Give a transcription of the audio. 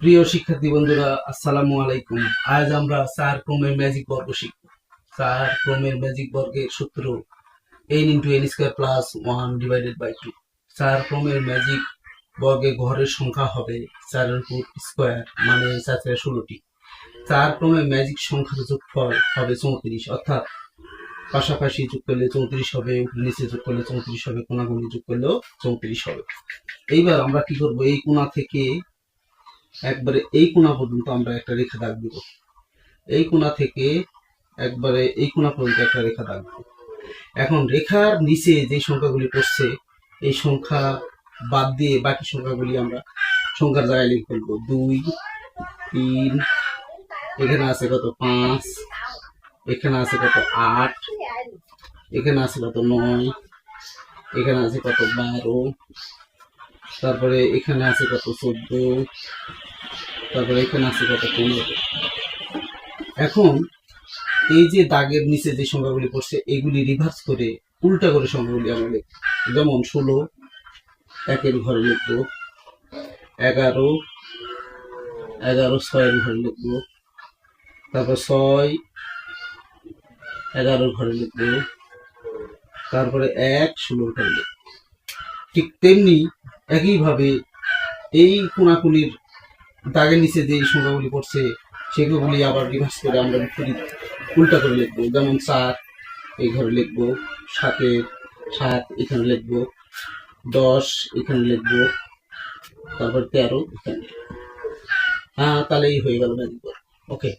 প্রিয় শিক্ষার্থী বন্ধুরা, আসসালামু আলাইকুম। আজ আমরা 4 ক্রমের ম্যাজিক বর্গ শিখব। 4 ক্রমের ম্যাজিক বর্গের সূত্র n × n² + 1/2। 4 ক্রমের ম্যাজিক বর্গে ঘরের সংখ্যা হবে 4 মানে 4 × 16টি। 4 ক্রমের ম্যাজিক সংখ্যার যোগফল হবে 34, অর্থাৎ পাশাপাশি যোগ করলে 34 হবে, নিচে যোগ করলে 34 হবে, কোণাগুণি যোগ করলেও 34 হবে। এইবার আমরা কি করব, এই কোণা থেকে একবারে এই কোণা পর্যন্ত আমরা একটা রেখা দাগ দিব। এই কোণা থেকে একবারে এই কোণা পর্যন্ত একটা রেখা দাগ দিব। এখন রেখার নিচে যে সংখ্যাগুলি পড়ছে এই সংখ্যা বাদ দিয়ে বাকি সংখ্যাগুলি আমরা সংখ্যার জায়গায় লিখে ফেলবো। 2, 3, এখানে আছে কত 5, এখানে আছে কত 8, এখানে আছে কত 9, এখানে আছে কত 12, তারপরে এখানে আছে কত 14, তারপরে এখানে আছে কত 15। এখন এই যে দাগের নিচে যে সংখ্যাগুলি পড়ছে এগুলি রিভার্স করে উল্টা করে সংখ্যাগুলি আমরা লিখব। যেমন 16 1-এর ঘরে লিখবো, 11 6-এর ঘরে লিখবো, তারপর 6 11-এর ঘরে লিখবো, তারপরে 1 16-এর ঘরে লিখবো। ঠিক তেমনি একইভাবে এই কোণাকুণির দাগের নিচে যে সংখ্যাগুলি পড়ছে সেগুলি আবার রিভার্স করে আমরা উল্টা করে লিখবো। যেমন 4 এই ঘরে লিখবো, 7 এখানে লিখবো, 10 এখানে লিখবো, তারপর 13 এখানে। তাহলে এই হয়ে গেল ম্যাজিক বর্গ। ওকে।